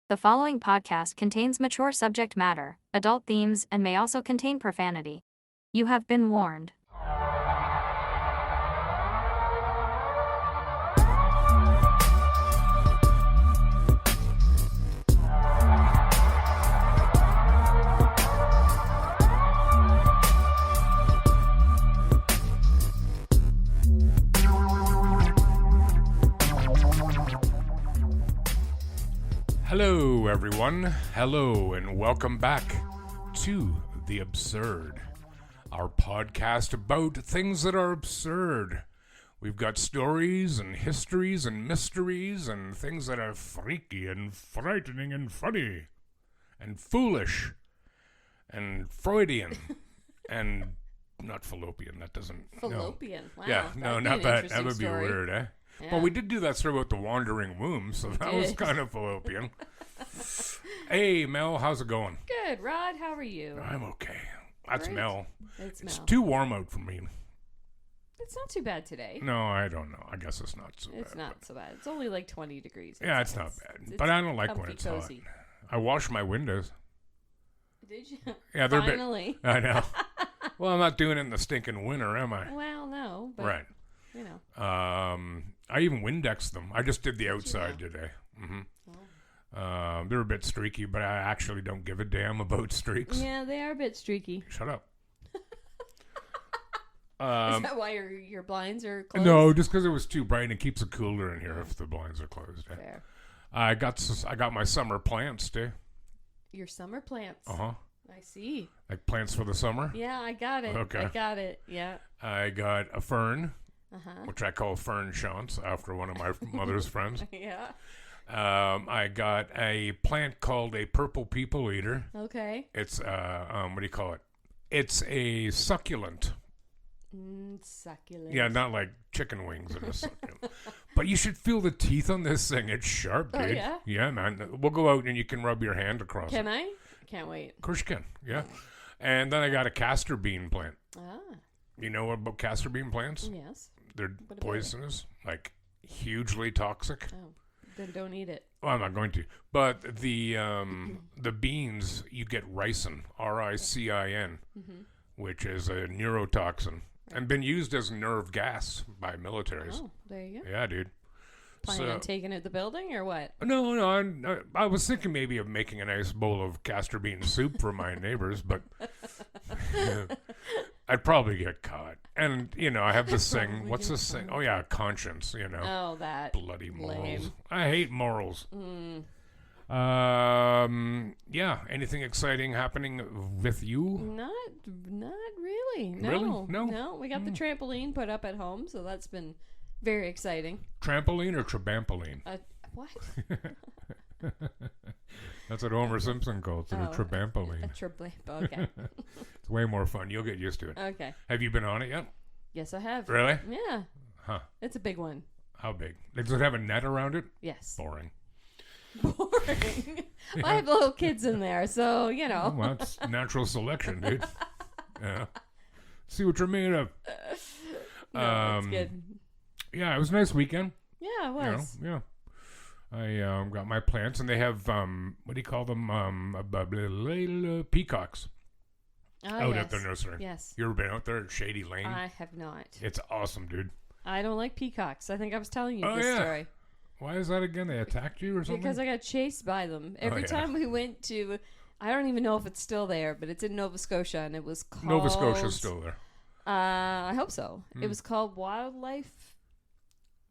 The following podcast contains mature subject matter, adult themes, and may also contain profanity. You have been warned. Hello, everyone. Hello, and welcome back to The Absurd, our podcast about things that are absurd. We've got stories and histories and mysteries and things that are freaky and frightening and funny and foolish and Freudian and not fallopian. That doesn't... Fallopian. No. Wow. Yeah, no, not that. That would be weird, eh? Yeah. Well, we did do that story about the wandering womb, so that was kind of fallopian. Hey, Mel, how's it going? Good. Rod, how are you? I'm okay. That's Great. Mel. It's It's Mel. too warm out for me. It's not too bad today. No, I don't know. I guess it's not so It's bad. not so bad. It's only like 20 degrees. Yeah, it's not bad. But I don't like when comfy, it's cozy. hot. I wash my windows. Did you? Yeah, they're Finally. I know. Well, I'm not doing it in the stinking winter, am I? Well, no. But, Right. You know. I even Windexed them. I just did the outside you today. Mm-hmm. Oh. They're a bit streaky, but I actually don't give a damn about streaks. Yeah, they are a bit streaky. Shut up. Is that why your blinds are closed? No, just because it was too bright and it keeps it cooler in here if the blinds are closed. Eh? Fair. I got my summer plants too. Your summer plants. Uh-huh. I see. Like plants for the summer. Yeah, I got it. Okay. I got it. Yeah. I got a fern, Uh-huh. which I call Fern Chance after one of my mother's friends. Yeah. I got a plant called a purple people eater. Okay. It's what do you call it? It's a succulent. Succulent. Yeah, not like chicken wings in a succulent. But you should feel the teeth on this thing. It's sharp, dude. Oh, yeah? Yeah, man. We'll go out and you can rub your hand across it. Can I? Can't wait. Of course you can. Yeah. And then I got a castor bean plant. Ah. You know what about castor bean plants? Yes. They're What about poisonous, like hugely toxic. Oh, then don't eat it. Well, I'm not going to. But the beans, you get ricin, R-I-C-I-N, which is a neurotoxin, and been used as nerve gas by militaries. Oh, there you go. Yeah, dude. Planning on taking it to the building or what? No. I was thinking maybe of making a nice bowl of castor bean soup for my neighbors, but I'd probably get caught. And, I have this thing. What's this thing? Oh, yeah, conscience, Oh, that. Bloody morals. Lame. I hate morals. Yeah. Anything exciting happening with you? Not really. No. Really? No? No. We got the trampoline put up at home, so that's been very exciting. Trampoline or trabampoline? What? That's what Homer Simpson calls it, a trabampoline. A trampoline. Okay. It's way more fun. You'll get used to it. Okay. Have you been on it yet? Yes, I have. Really? Yeah. Huh. It's a big one. How big? Does it have a net around it? Yes. Boring. Boring. Well, I have little kids in there, so, Well, it's natural selection, dude. Yeah. See what you're made of. No, it's good. Yeah, it was a nice weekend. Yeah, it was. Yeah. I got my plants, and they have what do you call them? Peacocks out yes. at the nursery. Yes. You ever been out there at Shady Lane? I have not. It's awesome, dude. I don't like peacocks. I think I was telling you Oh, this yeah. story. Why is that again? They attacked you or something? Because I got chased by them. Every yeah. time we went to, I don't even know if it's still there, but it's in Nova Scotia, and it was called... Nova Scotia's still there. I hope so. It was called Wildlife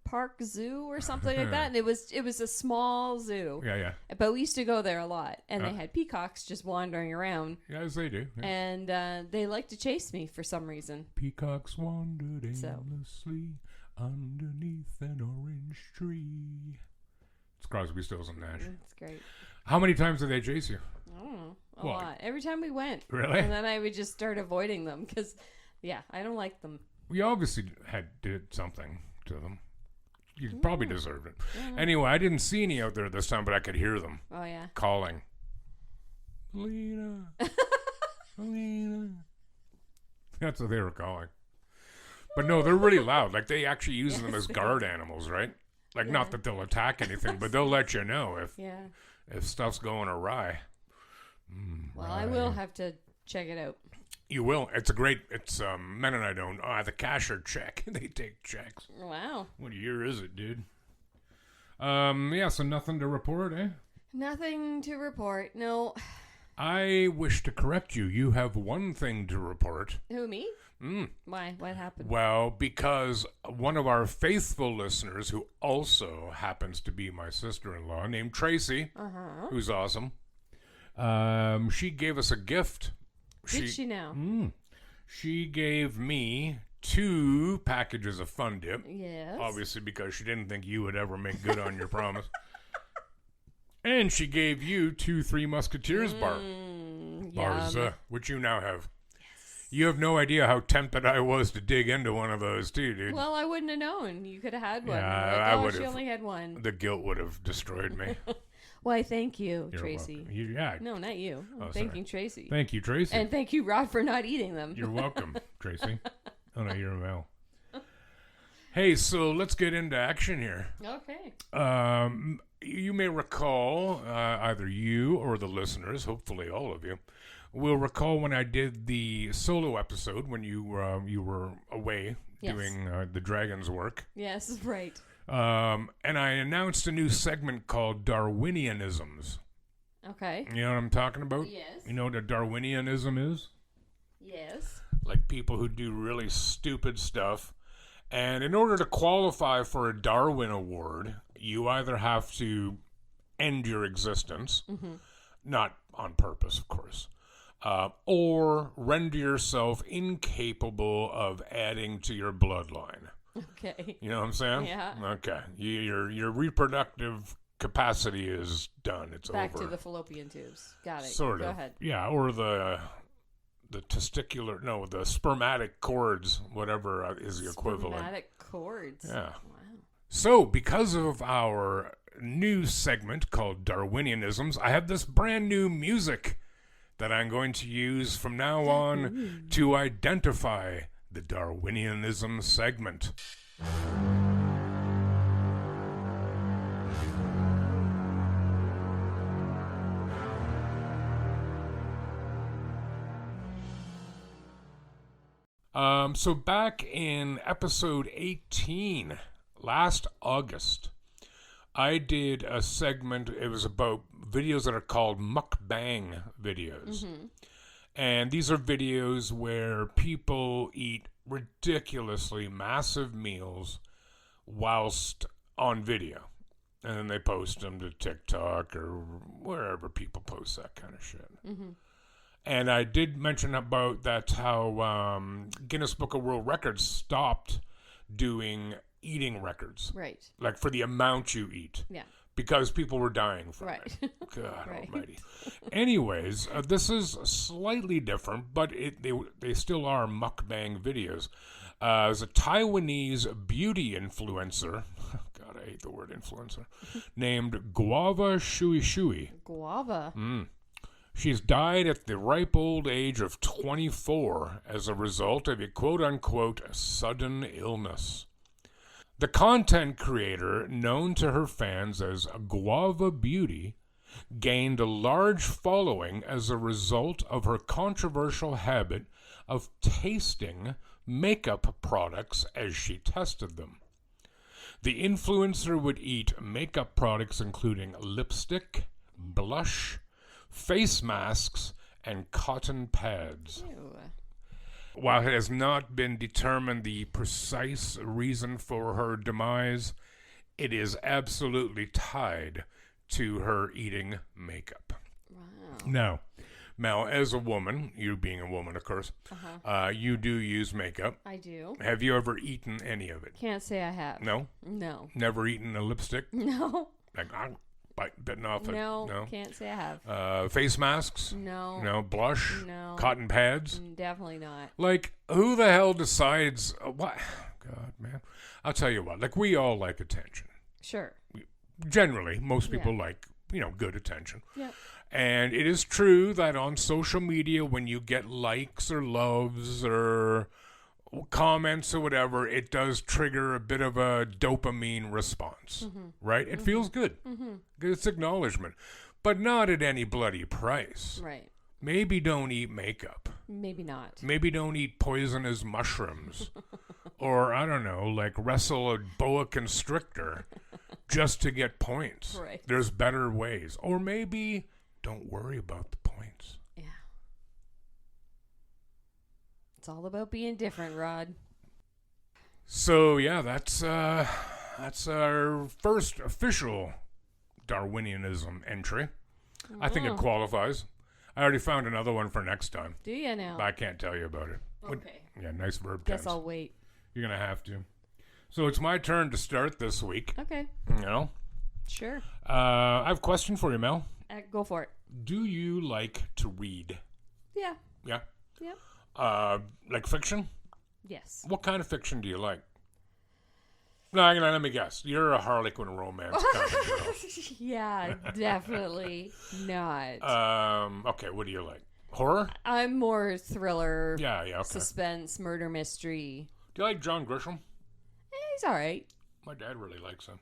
Park Zoo or something like that, and it was a small zoo. Yeah. But we used to go there a lot, and they had peacocks just wandering around. Yeah, as they do. Yeah. And they like to chase me for some reason. Peacocks wandered aimlessly underneath an orange tree. It's Crosby, Stills, and Nash. It's great. How many times did they chase you? I don't know. A lot. Every time we went. Really? And then I would just start avoiding them because, yeah, I don't like them. We obviously did something to them. You probably deserved it. Anyway, I didn't see any out there this time, but I could hear them Oh, yeah. calling. Lena. Lena. That's what they were calling. But no, they're really loud. Like, they actually use them as guard animals, right? Like, not that they'll attack anything, but they'll let you know if Yeah. if stuff's going awry. Well, I will have to check it out. You will. It's Mennonite owned. The cash or check. They take checks. Wow. What year is it, dude? Yeah, so nothing to report, eh? Nothing to report. No. I wish to correct you. You have one thing to report. Who, me? Why? What happened? Well, because one of our faithful listeners, who also happens to be my sister-in-law, named Tracy, who's awesome, she gave us a gift. Did she now? She gave me 2 packages of Fun Dip. Yes. Obviously, because she didn't think you would ever make good on your promise. And she gave you 2 Three Musketeers bars, which you now have. Yes. You have no idea how tempted I was to dig into one of those too, dude. Well, I wouldn't have known. You could have had one. Yeah, I would have. She only had one. The guilt would have destroyed me. Why, thank you, You're Tracy. No, not you. I'm thanking Tracy. Thank you, Tracy. And thank you, Rod, for not eating them. You're welcome, Tracy. Oh, no, you're well. Hey, so let's get into action here. Okay. You may recall, either you or the listeners, hopefully all of you, will recall when I did the solo episode when you were away doing the Dragon's work. Yes, right. And I announced a new segment called Darwinianisms. Okay. You know what I'm talking about? Yes. You know what a Darwinianism is? Yes. Like people who do really stupid stuff. And in order to qualify for a Darwin Award, you either have to end your existence, not on purpose, of course, or render yourself incapable of adding to your bloodline. Okay. You know what I'm saying? Yeah. Okay. Your reproductive capacity is done. It's Back over. to the fallopian tubes. Got it. Sort of. Go ahead. Yeah, or the spermatic cords, whatever is the equivalent. Spermatic cords. Yeah. Wow. So, because of our new segment called Darwinianisms, I have this brand new music that I'm going to use from now on to identify the Darwinianism segment. So back in episode 18, last August, I did a segment. It was about videos that are called mukbang videos. And these are videos where people eat ridiculously massive meals whilst on video. And then they post them to TikTok or wherever people post that kind of shit. And I did mention about that how Guinness Book of World Records stopped doing eating records. Right. Like for the amount you eat. Yeah. Because people were dying from it. God almighty. Anyways, this is slightly different, but they still are mukbang videos. There's a Taiwanese beauty influencer, God, I hate the word influencer, named Guava Shui Shui. Guava? She's died at the ripe old age of 24 as a result of a quote-unquote sudden illness. The content creator, known to her fans as Guava Beauty, gained a large following as a result of her controversial habit of tasting makeup products as she tested them. The influencer would eat makeup products including lipstick, blush, face masks, and cotton pads. Ew. While it has not been determined the precise reason for her demise, it is absolutely tied to her eating makeup. Wow. Now, as a woman, you being a woman, of course, you do use makeup. I do. Have you ever eaten any of it? Can't say I have. No? No. Never eaten a lipstick? No. Like, bitten off it? No. Can't say I have. Face masks? No. No. Blush? No. Cotton pads? Definitely not. Like, who the hell decides what? God, man. I'll tell you what. Like, we all like attention. Sure. Generally, most people like, good attention. Yep. And it is true that on social media, when you get likes or loves or comments or whatever, it does trigger a bit of a dopamine response, right? It feels good. It's acknowledgement. but not at any bloody price. Right. Maybe don't eat makeup. Maybe not. Maybe don't eat poisonous mushrooms. Or, I don't know, like wrestle a boa constrictor just to get points. Right. There's better ways. Or maybe don't worry about the points. Yeah. It's all about being different, Rod. So, yeah, that's our first official Darwinianism entry. I think it qualifies. I already found another one for next time. Do you now? But I can't tell you about it. Okay. Yeah, nice verb tense. Guess I'll wait. You're going to have to. So it's my turn to start this week. Okay. You know? Sure. I have a question for you, Mel. Go for it. Do you like to read? Yeah. Yeah? Yep. Like fiction? Yes. What kind of fiction do you like? No, let me guess. You're a Harlequin romance kind of girl. Yeah, definitely not. Okay, what do you like? Horror? I'm more thriller, Yeah, okay. suspense, murder mystery. Do you like John Grisham? He's all right. My dad really likes him.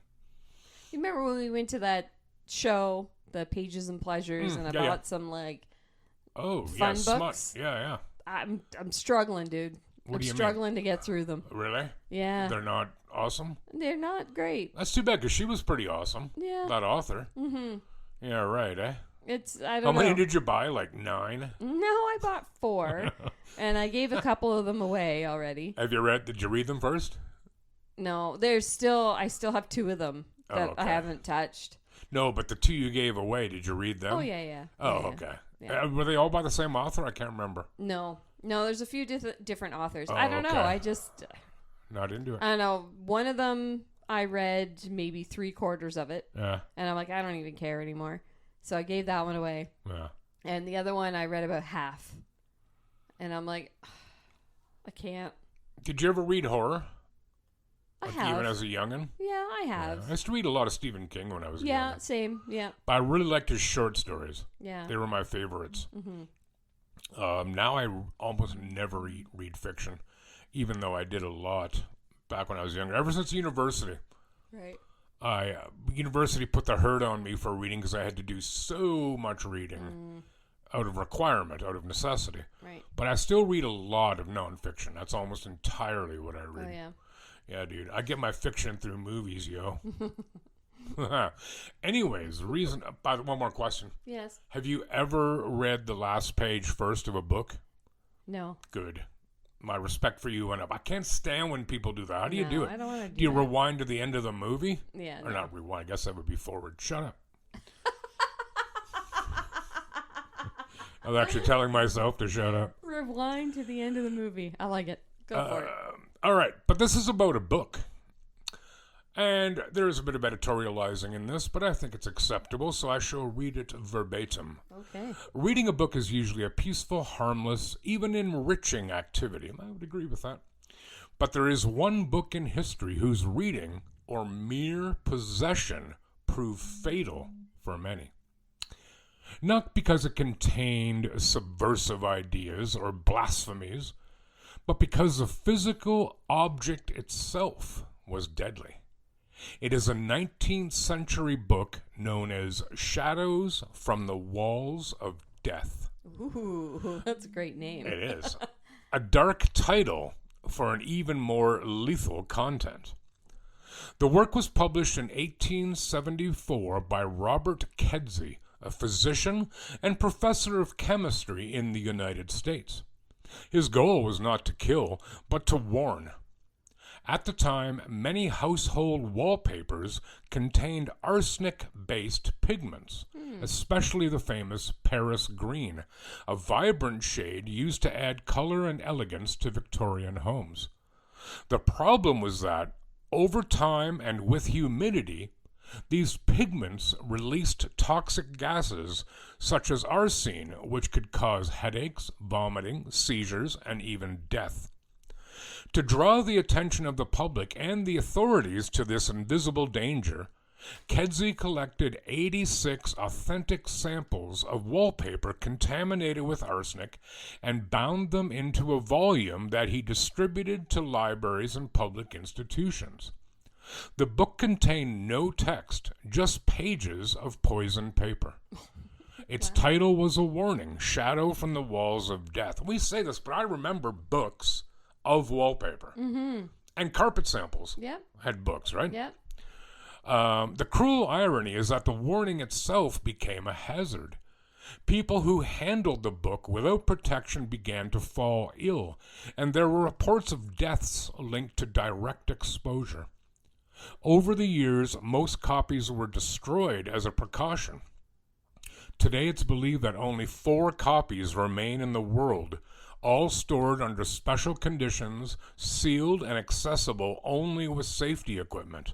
You remember when we went to that show, the Pages and Pleasures, and I bought some fun books? Yeah. I'm struggling, dude. What do you mean? Struggling to get through them. Really? Yeah. They're not awesome? They're not great. That's too bad, because she was pretty awesome. Yeah. That author. Mm-hmm. Yeah, right, eh? I don't How know. many did you buy? Like 9? No, I bought 4, and I gave a couple of them away already. Did you read them first? No, I still have 2 of them that I haven't touched. No, but the 2 you gave away, did you read them? Oh, yeah. Oh, Yeah. okay. Yeah. Were they all by the same author? I can't remember. No, there's a few different authors. Oh, I don't know. okay. I just, Not into it. I don't know. One of them, I read maybe 3/4 of it, Yeah. and I'm like, I don't even care anymore. So I gave that one away. Yeah. And the other one, I read about half. And I'm like, I can't. Did you ever read horror? I Like, have. Even as a youngin'? Yeah, I have. Yeah. I used to read a lot of Stephen King when I was a Yeah, youngin'. same. Yeah. But I really liked his short stories. Yeah. They were my favorites. Mm-hmm. Now I almost never read fiction, even though I did a lot back when I was younger. Ever since university. Right. University put the hurt on me for reading because I had to do so much reading out of requirement, out of necessity. Right. But I still read a lot of nonfiction. That's almost entirely what I read. Oh, yeah. Yeah, dude. I get my fiction through movies, yo. Anyways, one more question. Yes. Have you ever read the last page first of a book? No. Good. My respect for you went up. I can't stand when people do that. How do you do it? I don't want to do Do you that. rewind to the end of the movie? Yeah. Or not rewind. I guess that would be forward. Shut up. I was actually telling myself to shut up. Rewind to the end of the movie. I like it. Go for it. All right. But this is about a book. And there's a bit of editorializing in this, but I think it's acceptable, so I shall read it verbatim. Okay. Reading a book is usually a peaceful, harmless, even enriching activity. I would agree with that. But there is one book in history whose reading, or mere possession, proved fatal for many. Not because it contained subversive ideas or blasphemies, but because the physical object itself was deadly. It is a 19th century book known as Shadows from the Walls of Death. Ooh, that's a great name. It is. A dark title for an even more lethal content. The work was published in 1874 by Robert Kedzie, a physician and professor of chemistry in the United States. His goal was not to kill, but to warn. At the time, many household wallpapers contained arsenic-based pigments, especially the famous Paris green, a vibrant shade used to add color and elegance to Victorian homes. The problem was that, over time and with humidity, these pigments released toxic gases such as arsine, which could cause headaches, vomiting, seizures, and even death. To draw the attention of the public and the authorities to this invisible danger, Kedzie collected 86 authentic samples of wallpaper contaminated with arsenic and bound them into a volume that he distributed to libraries and public institutions. The book contained no text, just pages of poisoned paper. Its title was a warning, Shadow from the Walls of Death. We say this, but I remember books of wallpaper. Mm-hmm. And carpet samples Yep. had books, right? Yep. The cruel irony is that the warning itself became a hazard. People who handled the book without protection began to fall ill, and there were reports of deaths linked to direct exposure. Over the years, most copies were destroyed as a precaution. Today, it's believed that only 4 copies remain in the world, all stored under special conditions, sealed and accessible only with safety equipment.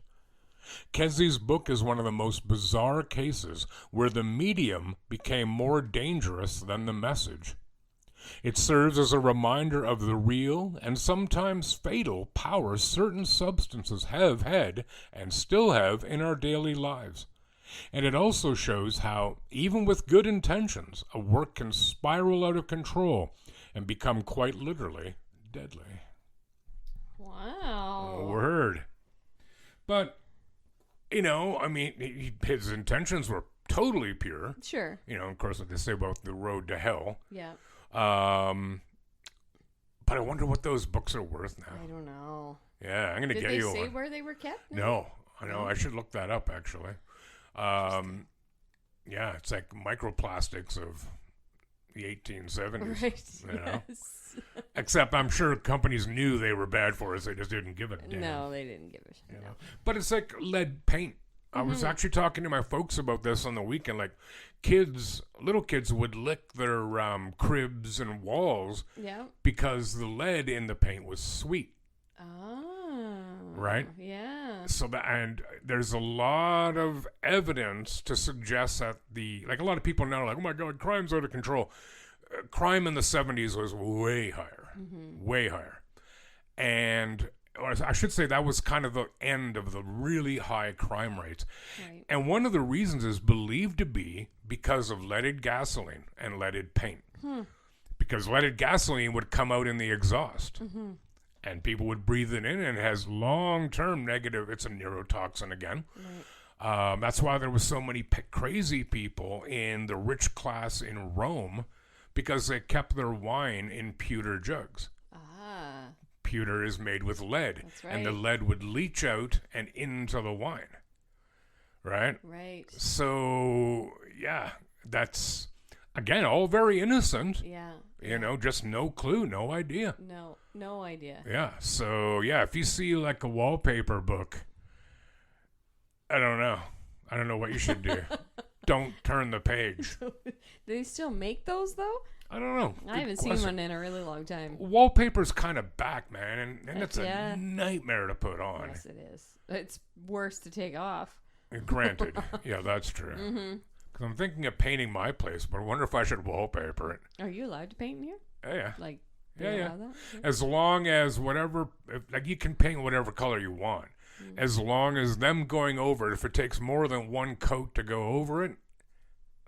Kesey's book is one of the most bizarre cases where the medium became more dangerous than the message. It serves as a reminder of the real and sometimes fatal power certain substances have had and still have in our daily lives. And it also shows how, even with good intentions, a work can spiral out of control and become quite literally deadly. Wow. Word. But, I mean, his intentions were totally pure. Sure. Of course, what they say about the road to hell. Yeah. But I wonder what those books are worth now. I don't know. Yeah, I'm going to get you Did they say one. where they were kept? No, I know. I should look that up, actually. Yeah, it's like microplastics of the 1870s. Right. Yes. Except I'm sure companies knew they were bad for us. They just didn't give a damn. No, they didn't give a shit. No. But it's like lead paint. I was actually talking to my folks about this on the weekend. Like, little kids would lick their cribs and walls Yeah. because the lead in the paint was sweet. Oh. Right? Yeah. So and there's a lot of evidence to suggest that a lot of people now are like, oh my God, crime's out of control. Crime in the 70s was way higher. Way higher. And I should say that was kind of the end of the really high crime rates. Right. And one of the reasons is believed to be because of leaded gasoline and leaded paint. Because leaded gasoline would come out in the exhaust. And people would breathe it in, and it has long-term negative. It's a neurotoxin again. Right. That's why there was so many crazy people in the rich class in Rome, because they kept their wine in pewter jugs. Pewter is made with lead. That's right. And the lead would leach out and into the wine. Right? Right. So, yeah, that's, again, all very innocent. Yeah. Just no clue, no idea. No idea. Yeah, so, yeah, if you see, like, a wallpaper book, I don't know what you should do. Don't turn the page. Do they still make those, though? I don't know. I haven't seen one in a really long time. Wallpaper's kind of back, man, and it's a nightmare to put on. Yes, it is. It's worse to take off. Granted. Yeah, that's true. Because I'm thinking of painting my place, but I wonder if I should wallpaper it. Are you allowed to paint in here? Yeah. Like, Yeah. that? As long as you can paint whatever color you want. As long as them going over it, if it takes more than one coat to go over it,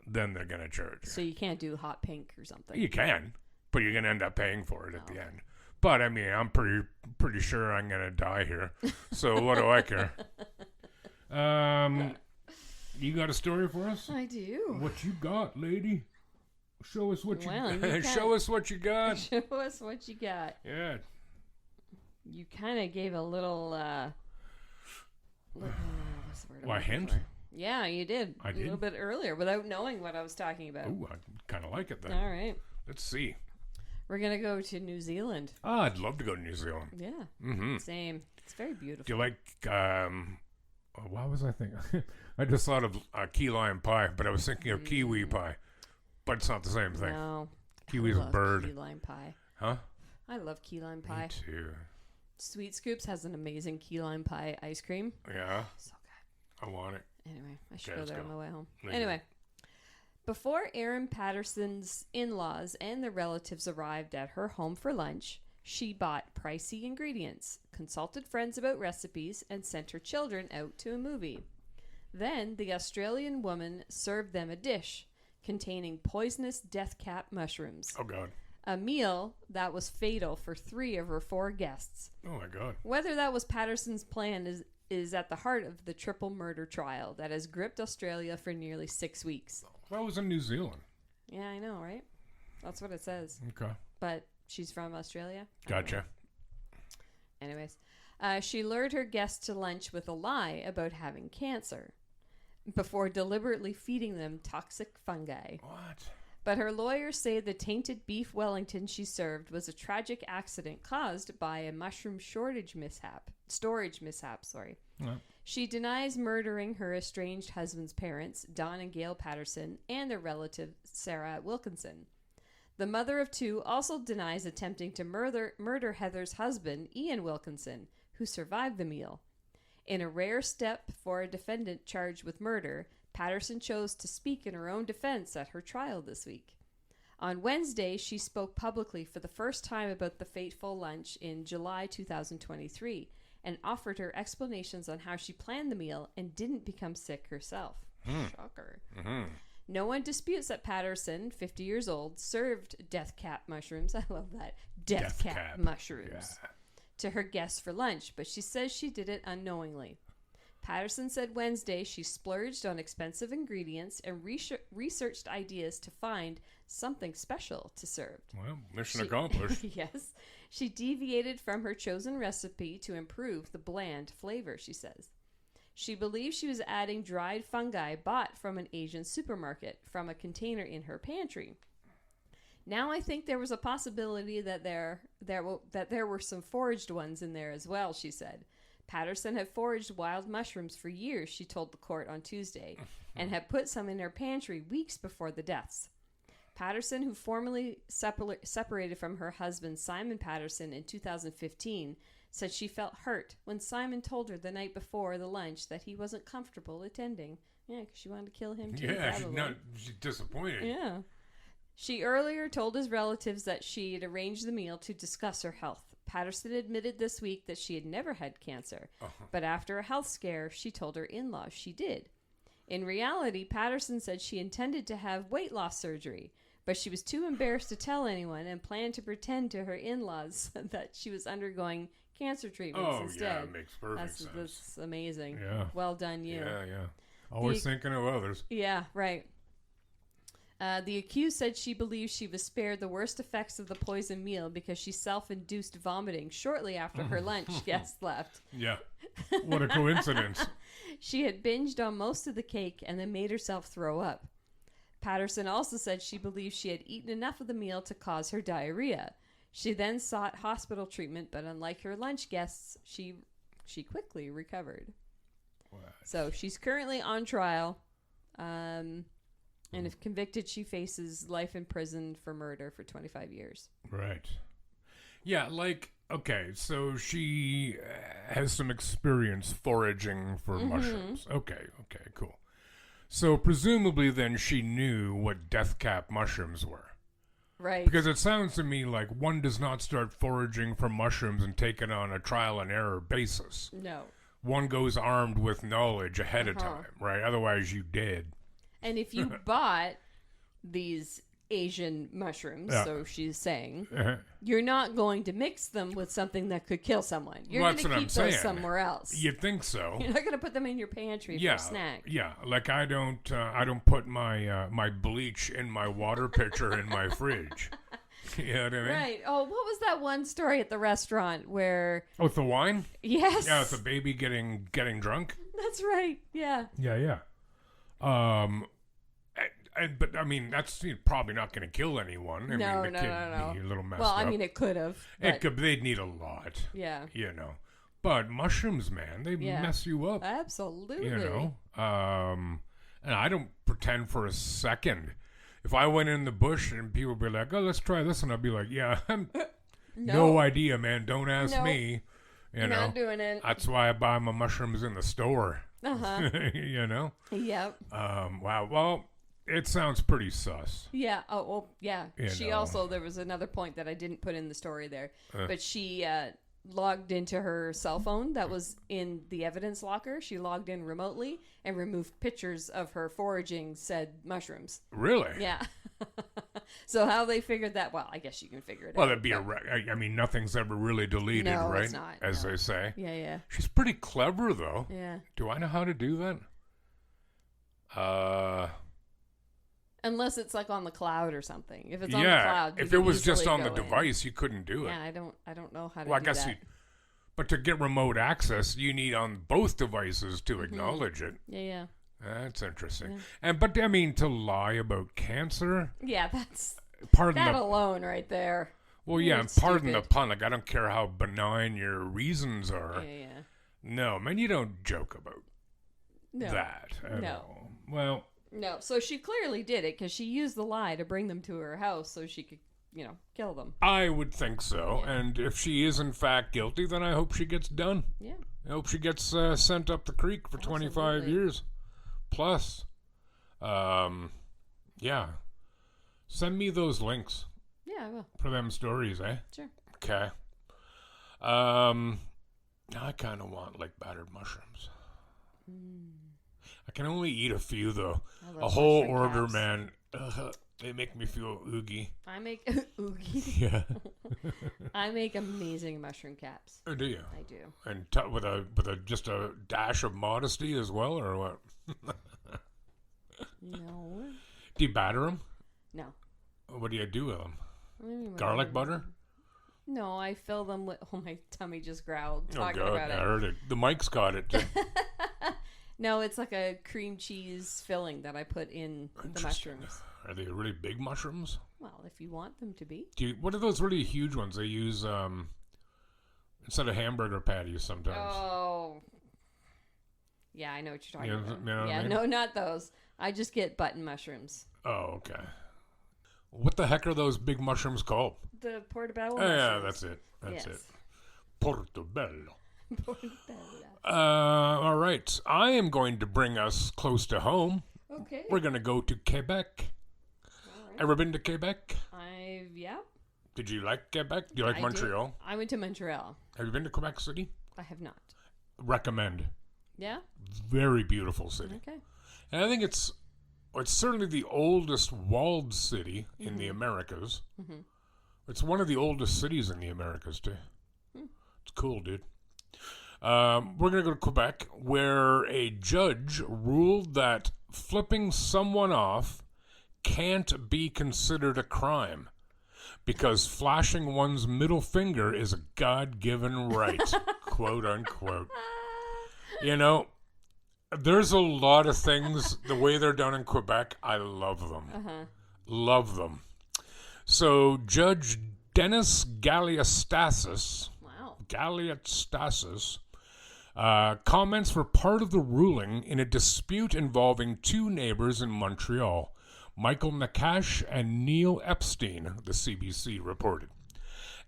then they're going to charge you. So you can't do hot pink or something? You can, but you're going to end up paying for it at the end. But, I mean, I'm pretty sure I'm going to die here. So what do I care? You got a story for us? I do. What you got, lady? Show us what you got. You Show us what you got. Show us what you got. Yeah. You kind of gave a little, what's the word? Why, hint? Yeah, you did. I did? A little bit earlier without knowing what I was talking about. Ooh, I kind of like it then. All right. Let's see. We're going to go to New Zealand. Oh, I'd love to go to New Zealand. Yeah. Mm-hmm. Same. It's very beautiful. Do you like, what was I thinking? I just thought of key lime pie, but I was thinking of kiwi pie. But it's not the same thing. No. Kiwi's a bird. Key lime pie. Huh? I love key lime pie. Me too. Sweet Scoops has an amazing key lime pie ice cream. Yeah? So good. I want it. Anyway, I should Okay, go there let's on go. my way home. Thank Anyway, before Erin Patterson's in-laws and their relatives arrived at her home for lunch, she bought pricey ingredients, consulted friends about recipes, and sent her children out to a movie. Then the Australian woman served them a dish containing poisonous death cap mushrooms. Oh, God. A meal that was fatal for 3 of her 4 guests. Oh, my God. Whether that was Patterson's plan is at the heart of the triple murder trial that has gripped Australia for nearly 6 weeks. Well, it was in New Zealand. Yeah, I know, right? That's what it says. Okay. But she's from Australia. Gotcha. Anyways, she lured her guests to lunch with a lie about having cancer before deliberately feeding them toxic fungi. What? But her lawyers say the tainted beef Wellington she served was a tragic accident caused by a mushroom storage mishap. Yeah. She denies murdering her estranged husband's parents, Don and Gail Patterson, and their relative, Sarah Wilkinson. The mother of two also denies attempting to murder Heather's husband, Ian Wilkinson, who survived the meal. In a rare step for a defendant charged with murder, Patterson chose to speak in her own defense at her trial this week. On Wednesday, she spoke publicly for the first time about the fateful lunch in July 2023 and offered her explanations on how she planned the meal and didn't become sick herself. Shocker. Mm-hmm. No one disputes that Patterson, 50 years old, served death cap mushrooms. I love that. Death cap mushrooms to her guests for lunch, but she says she did it unknowingly. Patterson said Wednesday she splurged on expensive ingredients and researched ideas to find something special to serve. Well, mission accomplished. Yes. She deviated from her chosen recipe to improve the bland flavor, she says. She believes she was adding dried fungi bought from an Asian supermarket from a container in her pantry. Now I think there was a possibility that there were some foraged ones in there as well, she said. Patterson had foraged wild mushrooms for years, she told the court on Tuesday, and had put some in her pantry weeks before the deaths. Patterson, who formally separated from her husband Simon Patterson in 2015, said she felt hurt when Simon told her the night before the lunch that he wasn't comfortable attending. Yeah, because she wanted to kill him too. Yeah, she's disappointed. Yeah. She earlier told his relatives that she had arranged the meal to discuss her health. Patterson admitted this week that she had never had cancer, but after a health scare, she told her in-laws she did. In reality, Patterson said she intended to have weight loss surgery, but she was too embarrassed to tell anyone and planned to pretend to her in-laws that she was undergoing cancer treatments instead. Yeah, it makes perfect sense. That's amazing. Yeah. Well done, you. Yeah. Always thinking of others. Yeah, right. The accused said she believes she was spared the worst effects of the poison meal because she self-induced vomiting shortly after her lunch guests left. Yeah. What a coincidence. She had binged on most of the cake and then made herself throw up. Patterson also said she believes she had eaten enough of the meal to cause her diarrhea. She then sought hospital treatment, but unlike her lunch guests, she quickly recovered. What? So she's currently on trial. And if convicted, she faces life in prison for murder for 25 years. Right. Yeah, okay, so she has some experience foraging for mushrooms. Okay, cool. So presumably then she knew what death cap mushrooms were. Right. Because it sounds to me like one does not start foraging for mushrooms and take it on a trial and error basis. No. One goes armed with knowledge ahead of time, right? Otherwise you dead. And if you bought these Asian mushrooms, so she's saying, you're not going to mix them with something that could kill someone. You're going to keep those somewhere else. You'd think so. You're not going to put them in your pantry for a snack. Yeah, like I don't put my my bleach in my water pitcher in my fridge. You know what I mean? Right. Oh, what was that one story at the restaurant where... Oh, with the wine? Yes. Yeah, with the baby getting drunk? That's right. Yeah. Yeah. But I mean, that's probably not going to kill anyone. I mean, the kid be a little messed up. Well, I mean, it could have. They'd need a lot. Yeah. You know. But mushrooms, man, they mess you up. Absolutely. You know. And I don't pretend for a second. If I went in the bush and people would be like, "Oh, let's try this," and I'd be like, "Yeah, no idea, man. Don't ask me." You know. Not doing it. That's why I buy my mushrooms in the store. You know. Yep. Wow. Well. It sounds pretty sus. Yeah. Oh, well, yeah. You know. Also, there was another point that I didn't put in the story there, but she logged into her cell phone that was in the evidence locker. She logged in remotely and removed pictures of her foraging said mushrooms. Really? Yeah. So how they figured that? Well, I guess you can figure it out. Well, that'd be I mean, nothing's ever really deleted, no, right? It's not. As they say. Yeah. She's pretty clever, though. Yeah. Do I know how to do that? Unless it's like on the cloud or something. If it's on the Yeah, cloud, you if it can was just easily on the go in. device, you couldn't do it. Yeah, I don't know how to Well, I do guess that. but to get remote access, you need on both devices to acknowledge it. Yeah. That's interesting. Yeah. But I mean, to lie about cancer, Yeah, that's pardon that the alone right there. well, yeah, It's and pardon the stupid. pun. Like, I don't care how benign your reasons are. Yeah. No, man, you don't joke about No. that at No. all. Well, No. So she clearly did it because she used the lie to bring them to her house so she could, kill them. I would think so. Yeah. And if she is in fact guilty, then I hope she gets done. Yeah. I hope she gets sent up the creek for 25 Absolutely. years plus. Yeah. Send me those links Yeah, I will. for them stories, eh? Sure. Okay. I kind of want like battered mushrooms. I can only eat a few though. I love A whole mushroom order, caps. man. They make me feel oogie. I make oogie. Yeah. I make amazing mushroom caps. Oh, do you? I do. And with a just a dash of modesty as well, or what? No. Do you batter them? No. What do you do with them? Mm, Garlic butter? No, I fill them with. Oh, my tummy just growled Oh talking God, about I it. heard it. The mic's got it. Too. No, it's like a cream cheese filling that I put in the Interesting. mushrooms. Are they really big mushrooms? Well, if you want them to be. What are those really huge ones they use instead of hamburger patties sometimes? Oh. Yeah, I know what you're talking You about. know what I Yeah, mean? no, not those. I just get button mushrooms. Oh, okay. What the heck are those big mushrooms called? The portobello Oh, mushrooms. yeah, that's it. That's it. Yes. Portobello. Portobello. All right. I am going to bring us close to home. Okay. We're going to go to Quebec. All right. Ever been to Quebec? Yeah. Did you like Quebec? Do you like I Montreal? did. I went to Montreal. Have you been to Quebec City? I have not. Recommend. Yeah? Very beautiful city. Okay. And I think it's certainly the oldest walled city in the Americas. Mm-hmm. It's one of the oldest cities in the Americas, too. Hmm. It's cool, dude. We're going to go to Quebec, where a judge ruled that flipping someone off can't be considered a crime because flashing one's middle finger is a God-given right, quote unquote. You know, there's a lot of things, the way they're done in Quebec, I love them. Uh-huh. Love them. So Judge Dennis Galliastasis comments were part of the ruling in a dispute involving two neighbors in Montreal, Michael Nakash and Neil Epstein, the CBC reported.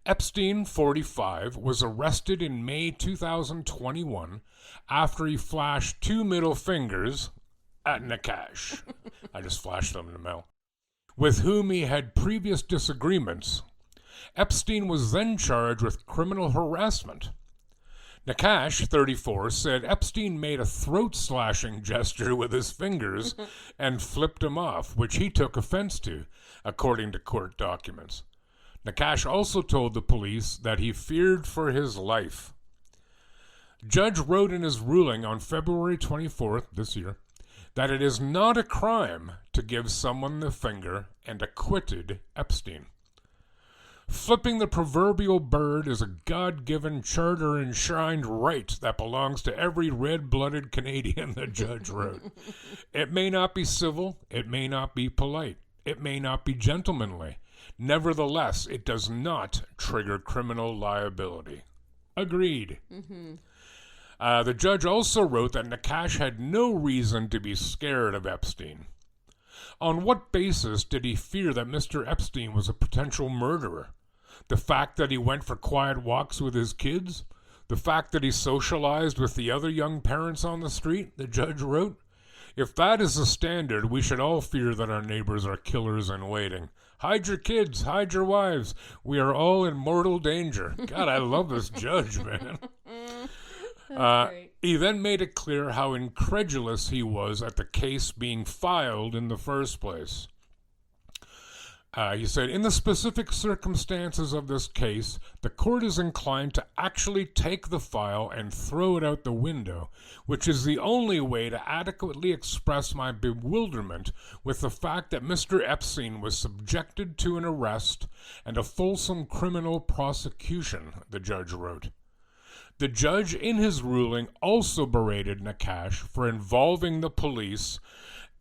Epstein, 45, was arrested in May 2021 after he flashed two middle fingers at Nakash. I just flashed them in the mouth. With whom he had previous disagreements. Epstein was then charged with criminal harassment. Nakash, 34, said Epstein made a throat-slashing gesture with his fingers and flipped him off, which he took offense to, according to court documents. Nakash also told the police that he feared for his life. Judge wrote in his ruling on February 24th this year that it is not a crime to give someone the finger and acquitted Epstein. Flipping the proverbial bird is a God-given charter-enshrined right that belongs to every red-blooded Canadian, the judge wrote. It may not be civil, it may not be polite, it may not be gentlemanly. Nevertheless, it does not trigger criminal liability. Agreed. Mm-hmm. The judge also wrote that Nakash had no reason to be scared of Epstein. On what basis did he fear that Mr. Epstein was a potential murderer? The fact that he went for quiet walks with his kids? The fact that he socialized with the other young parents on the street? The judge wrote. If that is the standard, we should all fear that our neighbors are killers in waiting. Hide your kids, hide your wives. We are all in mortal danger. God, I love this judge, man. Great. He then made it clear how incredulous he was at the case being filed in the first place. He said, in the specific circumstances of this case, the court is inclined to actually take the file and throw it out the window, which is the only way to adequately express my bewilderment with the fact that Mr. Epstein was subjected to an arrest and a fulsome criminal prosecution, the judge wrote. The judge, in his ruling, also berated Nakash for involving the police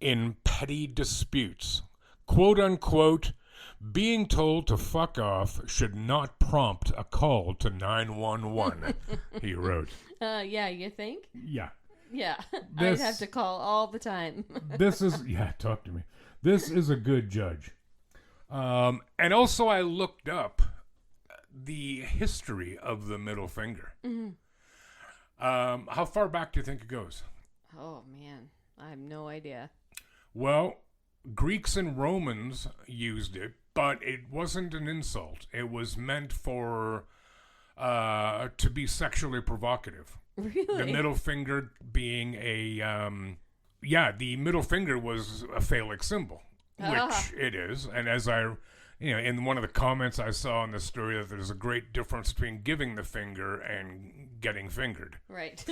in petty disputes. Quote unquote, being told to fuck off should not prompt a call to 911, he wrote. Yeah, you think? Yeah. Yeah, I'd have to call all the time. Talk to me. This is a good judge. And also I looked up the history of the middle finger. Mm-hmm. How far back do you think it goes? Oh, man, I have no idea. Well, Greeks and Romans used it, but it wasn't an insult. It was meant for to be sexually provocative. Really? The middle finger being the middle finger was a phallic symbol, which it is. And as in one of the comments I saw in the story, that there's a great difference between giving the finger and getting fingered. Right.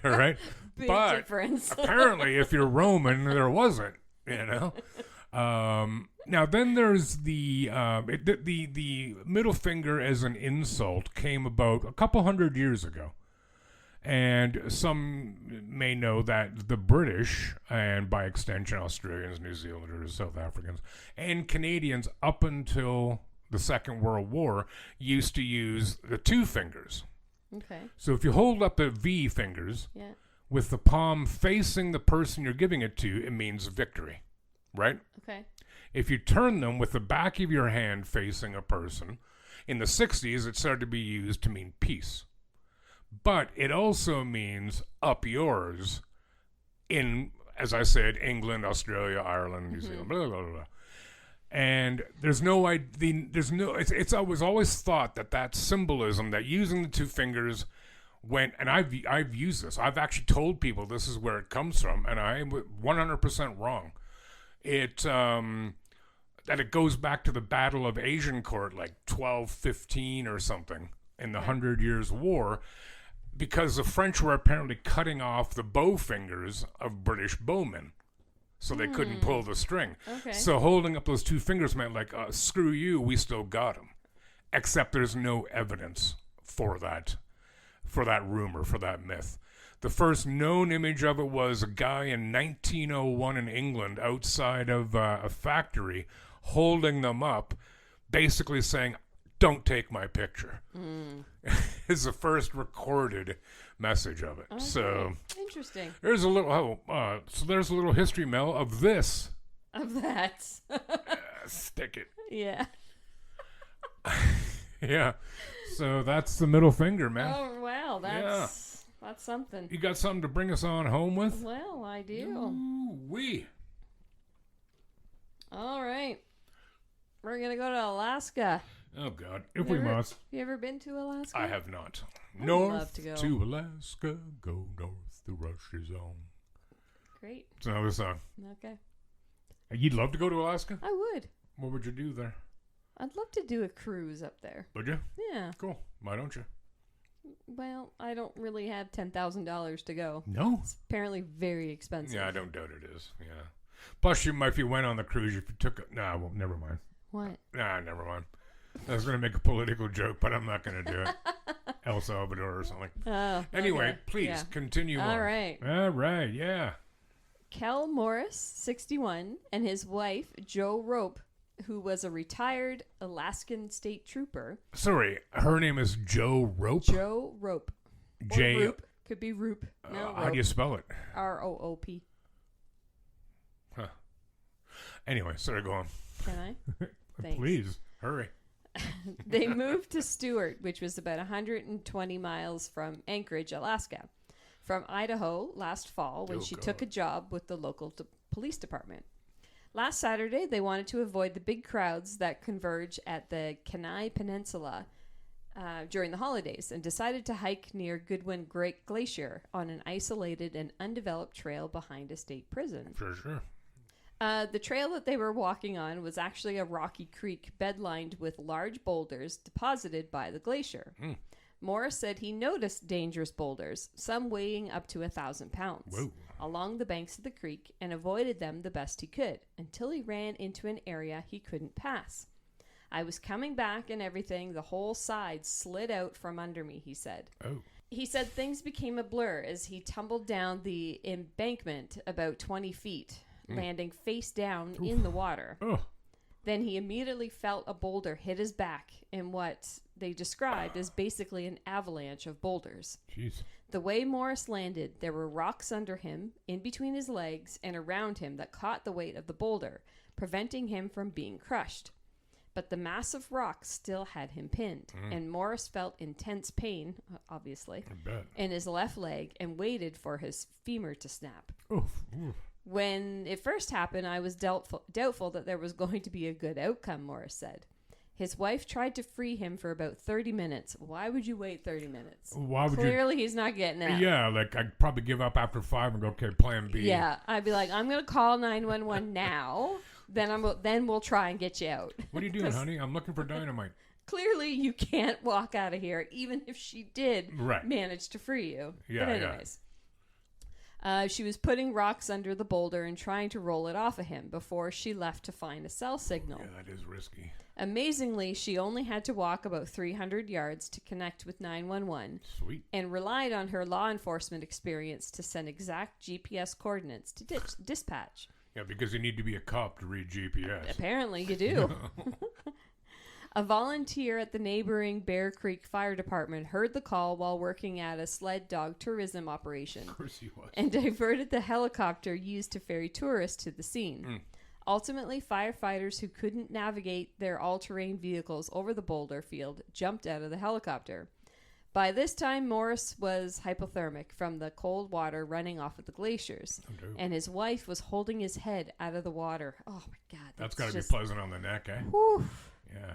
All right. Big but difference. Apparently, if you're Roman, there wasn't. Now then, there's the middle finger as an insult came about a couple hundred years ago, and some may know that the British, and by extension Australians, New Zealanders, South Africans, and Canadians up until the Second World War used to use the two fingers. Okay. So if you hold up the V fingers with the palm facing the person you're giving it to, it means victory, right? Okay. If you turn them with the back of your hand facing a person, in the 60s it started to be used to mean peace. But it also means up yours in, as I said, England, Australia, Ireland, New Zealand, blah, blah, blah, blah. And it's always thought that symbolism, that using the two fingers went, and I've used this. I've actually told people this is where it comes from, and I'm 100% wrong. That it goes back to the Battle of Agincourt, like 1215 or something, in the 100 Years' War, because the French were apparently cutting off the bow fingers of British bowmen, so they couldn't pull the string. Okay. So holding up those two fingers meant like, screw you, we still got him. Except there's no evidence for that rumor, for that myth. The first known image of it was a guy in 1901 in England outside of a factory holding them up, basically saying, don't take my picture. Is the first recorded message of it. Okay. So interesting. There's a little there's a little history, Mel, of this. Of that. Stick it. Yeah. Yeah. So that's the middle finger, man. Oh wow, that's something. You got something to bring us on home with? Well, I do. Ooh-wee. All right. We're gonna go to Alaska. Oh God, if we must. Have you ever been to Alaska? I have not. I'd North love to go. to Alaska, go north, the rush is on. Great. It's another song. Okay. You'd love to go to Alaska? I would. What would you do there? I'd love to do a cruise up there. Would you? Yeah. Cool. Why don't you? Well, I don't really have $10,000 to go. No. It's apparently very expensive. Yeah, I don't doubt it is. Yeah. Plus, if you went on the cruise, if you took it. Nah, well, never mind. What? Nah, never mind. I was going to make a political joke, but I'm not going to do it. El Salvador or something. Oh. Anyway, okay. please continue on. All right. All right, yeah. Kel Morris, 61, and his wife, Jo Rope, who was a retired Alaskan state trooper. Sorry, her name is Jo Rope? Jo Rope. J. Roop. Could be Roop. No, how do you spell it? R-O-O-P. Huh. Anyway, sorry, go on. Can I? Thanks. Please, hurry. They moved to Stewart, which was about 120 miles from Anchorage, Alaska, from Idaho last fall when she took a job with the local police department. Last Saturday, they wanted to avoid the big crowds that converge at the Kenai Peninsula during the holidays and decided to hike near Goodwin Glacier on an isolated and undeveloped trail behind a state prison. For sure. The trail that they were walking on was actually a rocky creek bed-lined with large boulders deposited by the glacier. Morris said he noticed dangerous boulders, some weighing up to 1,000 pounds, along the banks of the creek and avoided them the best he could until he ran into an area he couldn't pass. I was coming back and everything, the whole side slid out from under me, he said. He said things became a blur as he tumbled down the embankment about 20 feet, landing face down in the water. Then he immediately felt a boulder hit his back in what they described as basically an avalanche of boulders. Jeez. The way Morris landed, there were rocks under him, in between his legs, and around him that caught the weight of the boulder, preventing him from being crushed. But the massive rocks still had him pinned, and Morris felt intense pain, obviously, in his left leg and waited for his femur to snap. When it first happened, I was doubtful that there was going to be a good outcome, Morris said. His wife tried to free him for about 30 minutes. Why would you wait 30 minutes? Why would Clearly, he's not getting out. Yeah, like I'd probably give up after 5 and go, okay, plan B. Yeah, I'd be like, I'm going to call 911 now. Then we'll try and get you out. What are you doing, honey? I'm looking for dynamite. Clearly, you can't walk out of here, even if she did manage to free you. Yeah, but anyways. She was putting rocks under the boulder and trying to roll it off of him before she left to find a cell signal. Yeah, that is risky. Amazingly, she only had to walk about 300 yards to connect with 911. Sweet. And relied on her law enforcement experience to send exact GPS coordinates to dispatch. Yeah, because you need to be a cop to read GPS. Apparently you do. A volunteer at the neighboring Bear Creek Fire Department heard the call while working at a sled dog tourism operation. Of course he was. And diverted the helicopter used to ferry tourists to the scene. Ultimately, firefighters who couldn't navigate their all-terrain vehicles over the boulder field jumped out of the helicopter. By this time, Morris was hypothermic from the cold water running off of the glaciers, and his wife was holding his head out of the water. Oh, my God. That's got to be pleasant on the neck, eh? Whew. Yeah.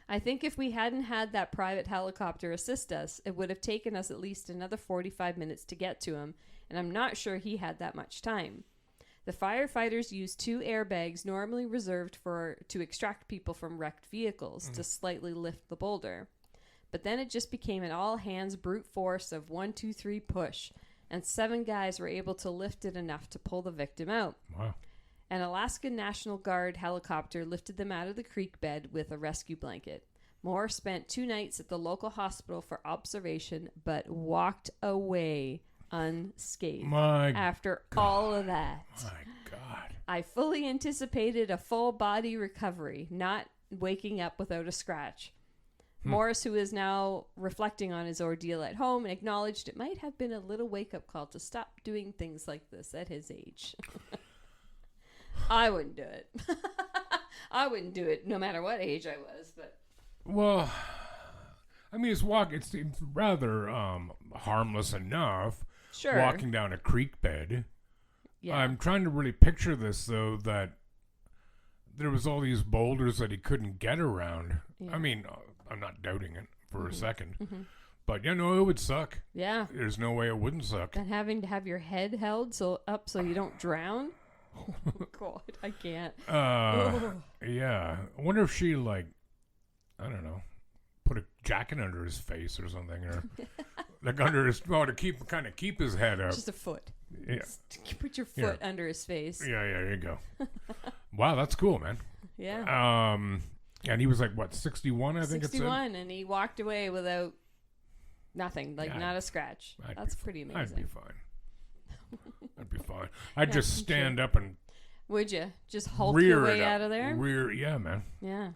I think if we hadn't had that private helicopter assist us, it would have taken us at least another 45 minutes to get to him, and I'm not sure he had that much time. The firefighters used 2 airbags normally reserved to extract people from wrecked vehicles to slightly lift the boulder. But then it just became an all-hands brute force of 1, 2, 3 push, and 7 guys were able to lift it enough to pull the victim out. Wow. An Alaskan National Guard helicopter lifted them out of the creek bed with a rescue blanket. Moore spent 2 nights at the local hospital for observation, but walked away unscathed after all of that. My God. I fully anticipated a full body recovery, not waking up without a scratch. Morris, who is now reflecting on his ordeal at home, acknowledged it might have been a little wake-up call to stop doing things like this at his age. I wouldn't do it. I wouldn't do it no matter what age I was. But well, I mean, it's rather harmless enough. Sure. Walking down a creek bed. Yeah. I'm trying to really picture this, though, that there was all these boulders that he couldn't get around. Yeah. I mean, I'm not doubting it for a second. But, it would suck. Yeah. There's no way it wouldn't suck. And having to have your head held up so you don't drown? Oh, God, I can't. Yeah. I wonder if she, I don't know, put a jacket under his face or something, or under his, to keep his head up. Just a foot. Yeah. Just put your foot under his face. Yeah, there you go. Wow, that's cool, man. Yeah. And he was 61, I think it's 61, and he walked away without nothing, not a scratch. That's pretty amazing. I'd be fine. I'd be fine. I'd just stand up and... Would you? Just hulk your way out of there? Yeah, man. Yeah.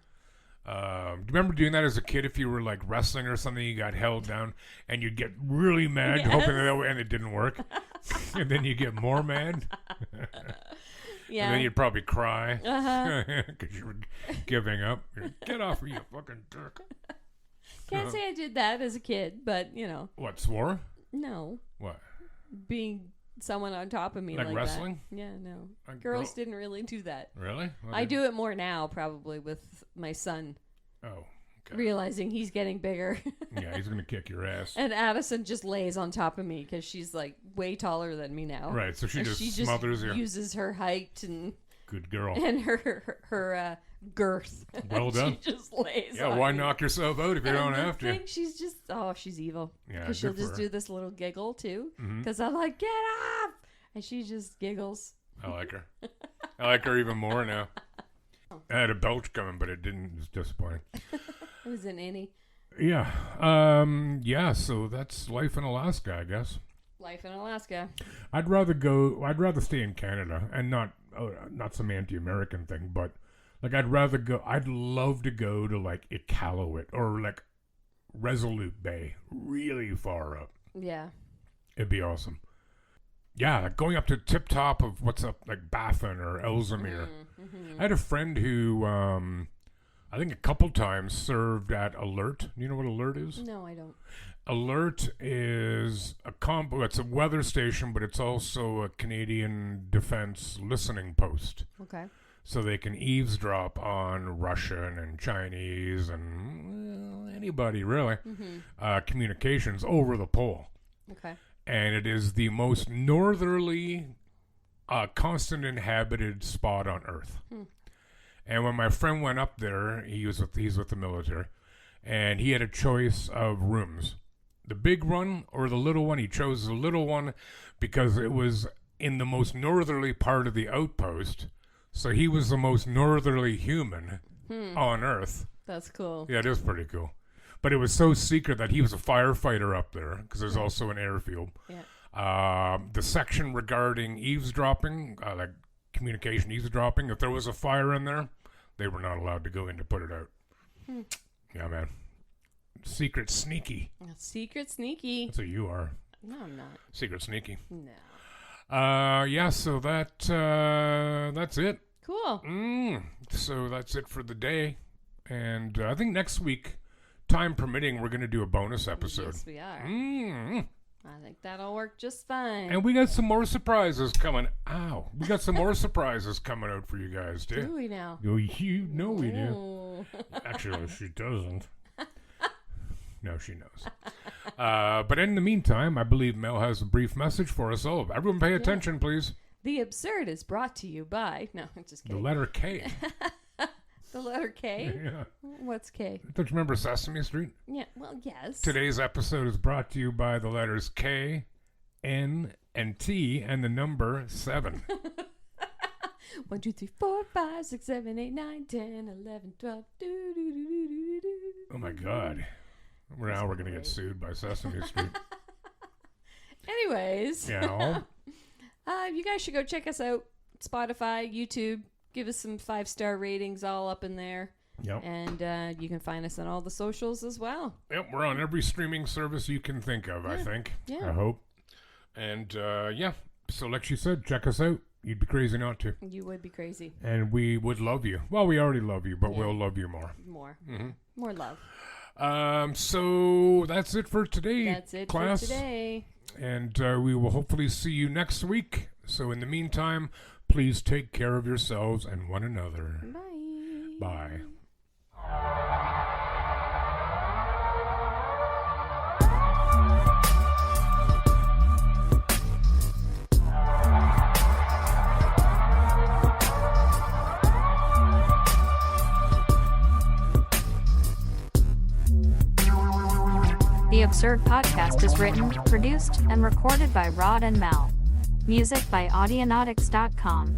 Do you remember doing that as a kid? If you were wrestling or something, you got held down and you'd get really mad, hoping that way, and it didn't work. And then you get more mad. Yeah. And then you'd probably cry because you were giving up. Get off me, you fucking jerk. Can't say I did that as a kid, but What, swore? No. What? Being someone on top of me like wrestling? that. Yeah, no. Girls didn't really do that. Really? Well, I do it more now, probably, with my son. Oh, okay. Realizing he's getting bigger. Yeah, he's going to kick your ass. And Addison just lays on top of me because she's way taller than me now. Right, so she just smothers you. Uses her height and Good girl. And her girth. Well done. She just lays Yeah, on why you. knock yourself out if you don't have to? I think she's just, she's evil. Yeah, Because she'll good for just her. do this little giggle, too. Mhm. Because I'm like, get up! And she just giggles. I like her. I like her even more now. I had a belch coming, but it didn't. It was disappointing. It was an innie. Yeah. Yeah, so that's life in Alaska, I guess. Life in Alaska. I'd rather stay in Canada, and not some anti-American thing, but like I'd love to go to like Iqaluit or like Resolute Bay, really far up. Yeah. It'd be awesome. Yeah, like going up to tip top of what's up, like Baffin or Ellesmere. Mm-hmm. I had a friend who, I think a couple times served at Alert. You know what Alert is? No, I don't. Alert is it's a weather station, but it's also a Canadian defense listening post. Okay. So they can eavesdrop on Russian and Chinese and anybody really, communications over the pole. Okay. And it is the most northerly, constant inhabited spot on Earth. And when my friend went up there, he's with the military, and he had a choice of rooms. The big one or the little one. He chose the little one because it was in the most northerly part of the outpost. So he was the most northerly human on Earth. That's cool. Yeah, it is pretty cool. But it was so secret that he was a firefighter up there because there's also an airfield. Yeah. The section regarding eavesdropping, like communication eavesdropping, if there was a fire in there, they were not allowed to go in to put it out. Yeah, man. Secret sneaky. Secret sneaky. That's what you are. No, I'm not. Secret sneaky. No. Yeah, so that's it. Cool. So that's it for the day. And I think next week, time permitting, we're going to do a bonus episode. Yes, we are. I think that'll work just fine. And we got some more surprises coming. We got some more surprises coming out for you guys, too. Do we now? Oh, you know we do. Oh. Actually, she doesn't. No, she knows. But in the meantime, I believe Mel has a brief message for us all. Everyone pay attention, please. The Absurd is brought to you by... No, I'm just The kidding. letter K. The letter K? Yeah. What's K? Don't you remember Sesame Street? Yeah, well, yes. Today's episode is brought to you by the letters K, N, and T, and the number 7. 1, 2, 3, 4, 5, 6, 7, 8, 9, 10, 11, 12. Oh, my God. Now we're going to get sued by Sesame Street. Anyways. Yeah. You guys should go check us out. Spotify, YouTube. Give us some 5-star ratings all up in there. Yep. And you can find us on all the socials as well. Yep, we're on every streaming service you can think of, I think. Yeah. I hope. And, yeah, so like she said, check us out. You'd be crazy not to. You would be crazy. And we would love you. Well, we already love you, but we'll love you more. More. Mm-hmm. More love. So that's it for today, That's it class. for today. And we will hopefully see you next week. So in the meantime, please take care of yourselves and one another. Bye. Bye. The Absurd Podcast is written, produced, and recorded by Rod and Mel. Music by Audionautics.com.